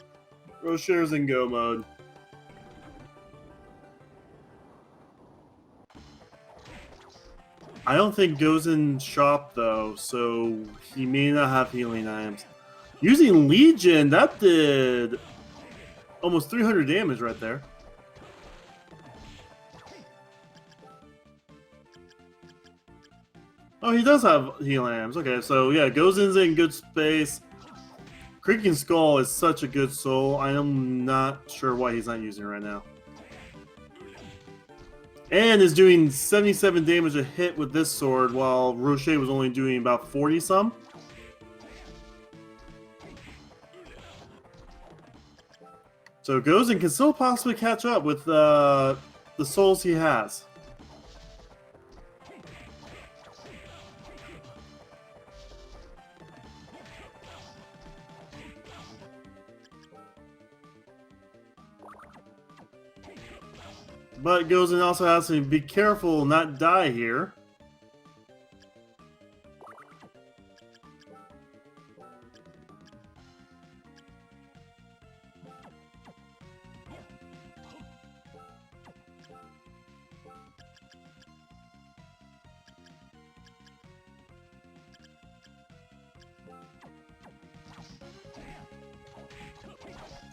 Rocher's in go mode. I don't think Gozen shop though, so he may not have healing items. Using Legion, that did almost 300 damage right there. Oh, he does have healing items. Okay, so yeah, Gozen's in good space. Creaking Skull is such a good soul. I am not sure why he's not using it right now. And is doing 77 damage a hit with this sword, while Rocher was only doing about 40 some. So Gozen can still possibly catch up with the souls he has. But Gozen also has to be careful not die here.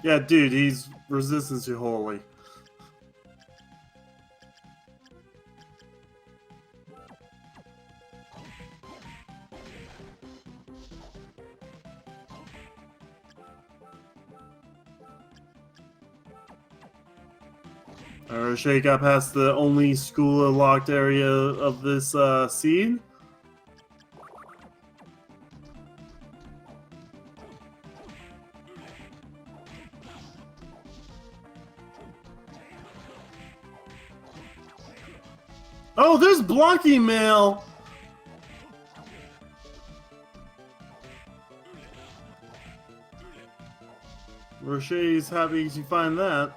Yeah, dude, he's resistance to holy. Rocher got past the only school locked area of this scene. Oh, there's blocking mail! Rocher's happy to find that.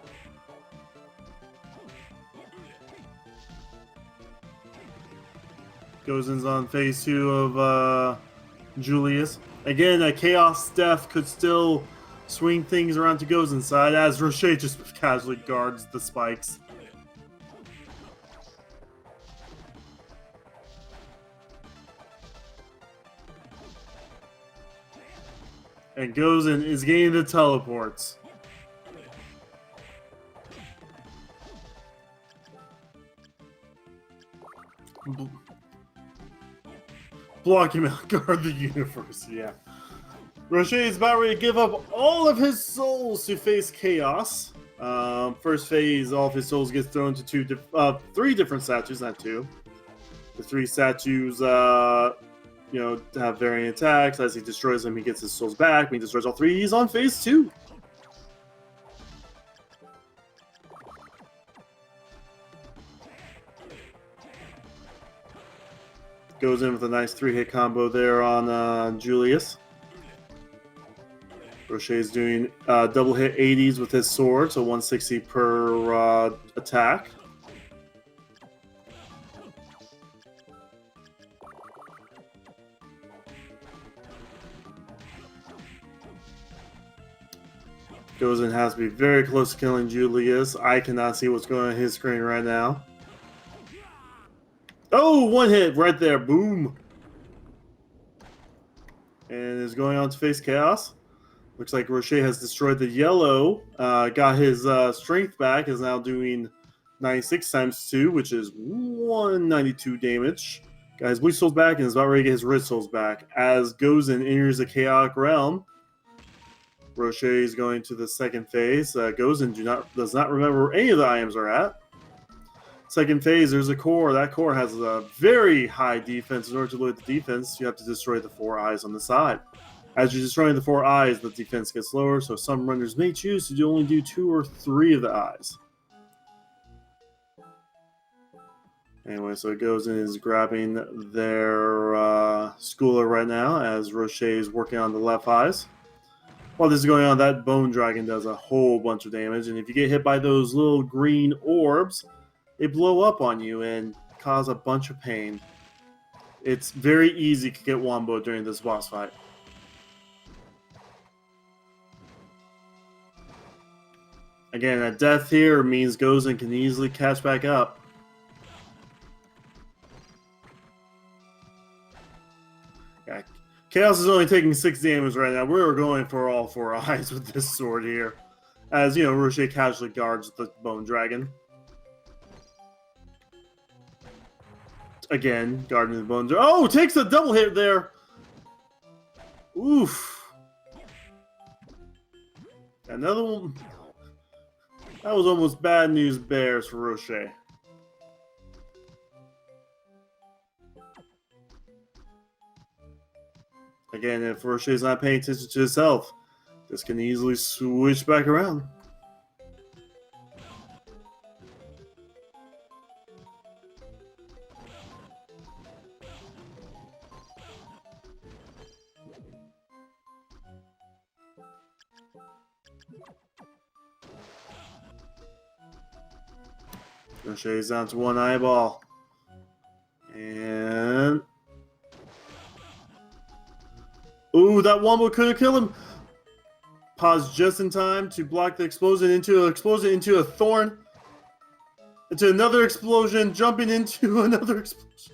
Gozen's on phase 2 of Julius. Again, a Chaos Death could still swing things around to Gozen's side as Rocher just casually guards the spikes. And Gozen is getting the teleports. Block him out, guard the universe, yeah. Rocher is about ready to give up all of his souls to face Chaos. First phase, all of his souls gets thrown to three different statues, not two. The three statues, have varying attacks. As he destroys them, he gets his souls back. When he destroys all three, he's on phase 2. Goes in with a nice 3-hit combo there on Julius. Rocher's doing double hit 80s with his sword, so 160 per attack. Gozen has to be very close to killing Julius. I cannot see what's going on his screen right now. Oh, one hit right there. Boom. And is going on to face Chaos. Looks like Rocher has destroyed the yellow. Got his strength back. Is now doing 96 times 2, which is 192 damage. Got his blue souls back and is about ready to get his red souls back. As Gozen enters the chaotic realm, Rocher is going to the second phase. Gozen does not remember where any of the items are at. Second phase, there's a core. That core has a very high defense. In order to load the defense, you have to destroy the 4 eyes on the side. As you're destroying the 4 eyes, the defense gets lower, so some runners may choose to only do 2 or 3 of the eyes. Anyway, so it goes and is grabbing their schooler right now as Rocher is working on the left eyes. While this is going on, that bone dragon does a whole bunch of damage, and if you get hit by those little green orbs, they blow up on you and cause a bunch of pain. It's very easy to get womboed during this boss fight. Again, a death here means Gozen can easily catch back up. Yeah. Chaos is only taking 6 damage right now. We're going for all 4 eyes with this sword here. As, Rocher casually guards the bone dragon. Again, guarding the bone dragon. Oh, takes a double hit there! Oof. Another one. That was almost bad news bears for Rocher. Again, if Rocher's not paying attention to his health, this can easily switch back around. Rocher's down to 1 eyeball. And... ooh, that wombo could have killed him. Pause just in time to block the explosion into a thorn. Into another explosion, jumping into another explosion.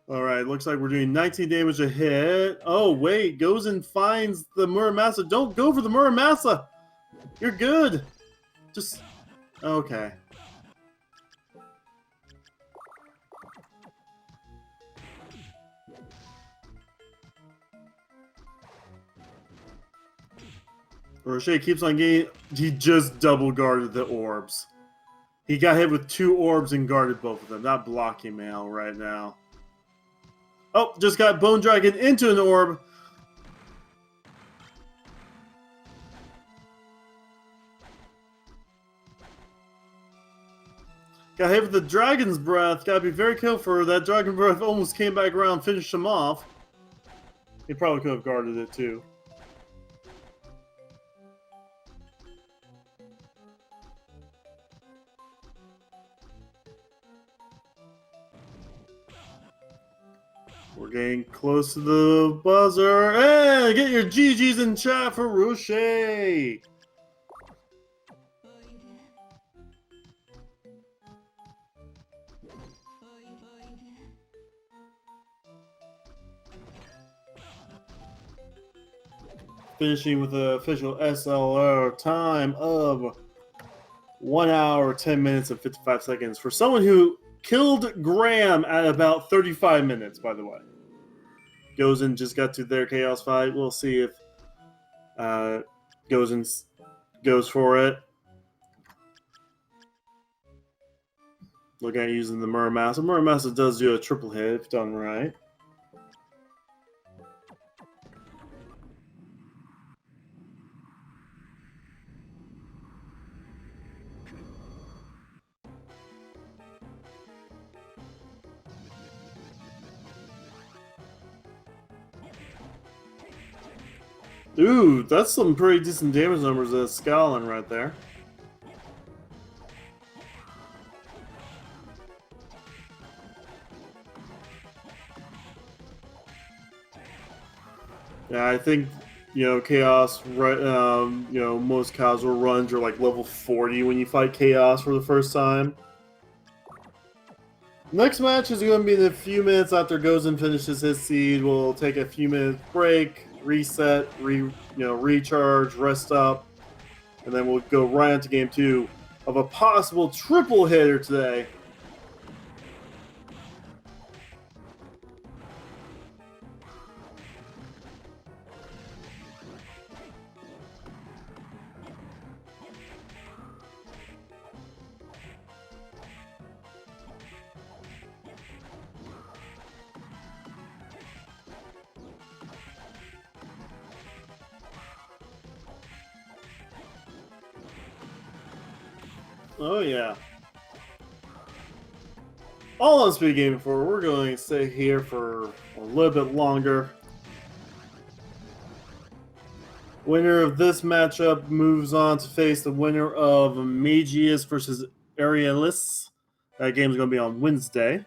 Alright, looks like we're doing 19 damage a hit. Oh, wait, Gozen finds the Muramasa. Don't go for the Muramasa. You're good. Just... okay. Rocher keeps on getting... he just double guarded the orbs. He got hit with 2 orbs and guarded both of them. Not blocking Mail right now. Oh, just got Bone Dragon into an orb. Got hit with the Dragon's Breath. Gotta be very careful. That Dragon Breath almost came back around, finished him off. He probably could have guarded it too. We're getting close to the buzzer. Hey, get your GGs in chat for Rocher. Finishing with the official SLR time of 1 hour, 10 minutes, and 55 seconds for someone who killed Graham at about 35 minutes, by the way. Gozen just got to their Chaos fight. We'll see if Gozen goes for it. Looking at using the Muramasa. Muramasa does do a triple hit if done right. Ooh, that's some pretty decent damage numbers at Scowling right there. Yeah, I think, Chaos, right? Most casual runs are like level 40 when you fight Chaos for the first time. Next match is going to be in a few minutes after Gozen finishes his seed. We'll take a few minutes break, reset, recharge, rest up, and then we'll go right into game 2 of a possible triple hitter today. Oh yeah. All on SpeedGaming for we're going to stay here for a little bit longer. Winner of this matchup moves on to face the winner of Magius versus Arialis. That game's going to be on Wednesday.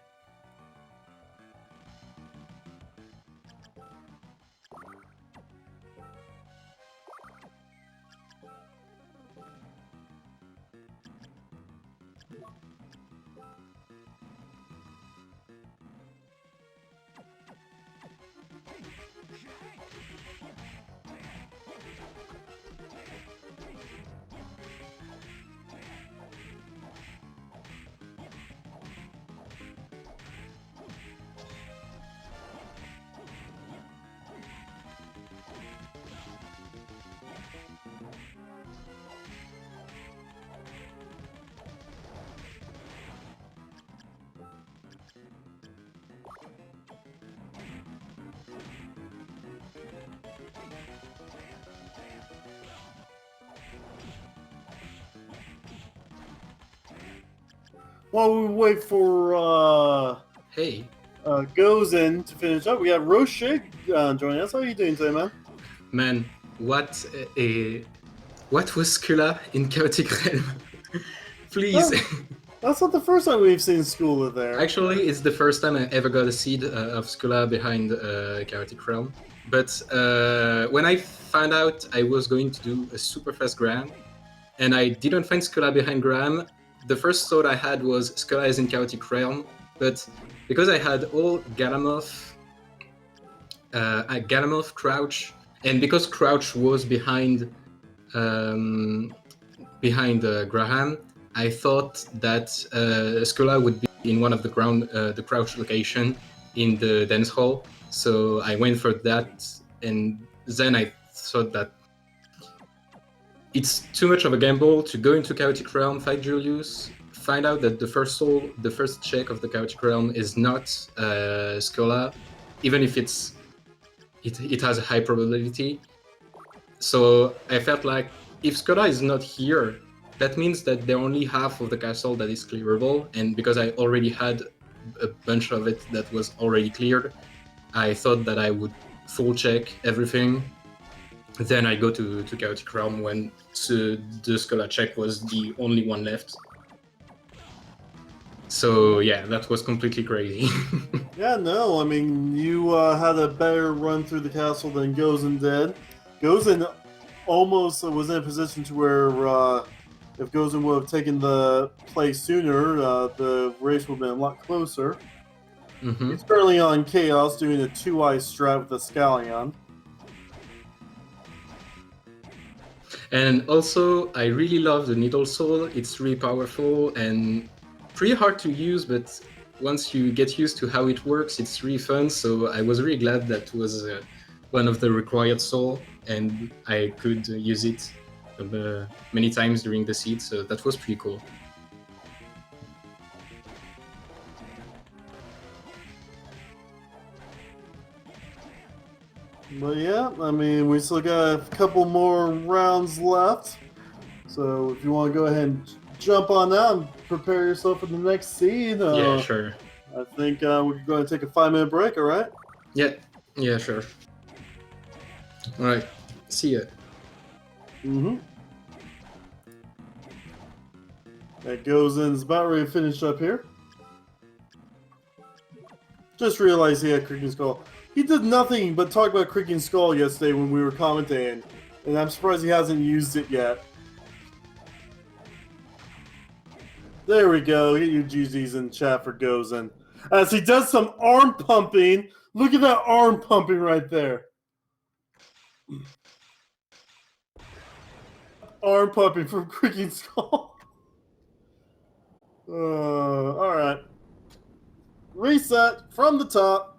While we wait for Gozen to finish up, we have Rocher joining us. How are you doing today, man? Man, what was Skula in Chaotic Realm? Please. That's not the first time we've seen Skula there. Actually, it's the first time I ever got a seed of Skula behind Chaotic Realm. But when I found out I was going to do a super fast Graham, and I didn't find Skula behind Graham, the first thought I had was Skula is in Chaotic Realm. But because I had all Galamoth, Crouch, and because Crouch was behind Graham, I thought that Skula would be in one of the Crouch location in the dance hall. So I went for that, and then I thought that it's too much of a gamble to go into Chaotic Realm, fight Julius, find out that the first check of the Chaotic Realm is not Scola, even if it has a high probability. So I felt like if Scola is not here, that means that there are only half of the castle that is clearable, and because I already had a bunch of it that was already cleared, I thought that I would full check everything. Then I go to Chaotic Realm when the Scola check was the only one left. So yeah, that was completely crazy. Yeah, no, I mean, you had a better run through the castle than Gozen did. Gozen almost was in a position to where if Gozen would have taken the play sooner, the race would have been a lot closer. Mm-hmm. He's currently on Chaos doing a 2-eye strat with the Scallion. And also, I really love the Needle Soul. It's really powerful and pretty hard to use, but once you get used to how it works, it's really fun. So I was really glad that was one of the required soul, and I could use it many times during the seed. So that was pretty cool. But yeah, I mean, we still got a couple more rounds left. So if you want to go ahead and jump on that and prepare yourself for the next seed. Yeah, sure. I think we could go and take a 5-minute break, all right? Yeah, sure. All right, see ya. Mm-hmm. That Gozen's about ready to finish up here. Just realized he had Creaking Skull. He did nothing but talk about Creaking Skull yesterday when we were commentating, and I'm surprised he hasn't used it yet. There we go. Get your GGs in chat for Gozen. As he does some arm pumping. Look at that arm pumping right there. Arm pumping from Creaking Skull. Alright. Reset from the top.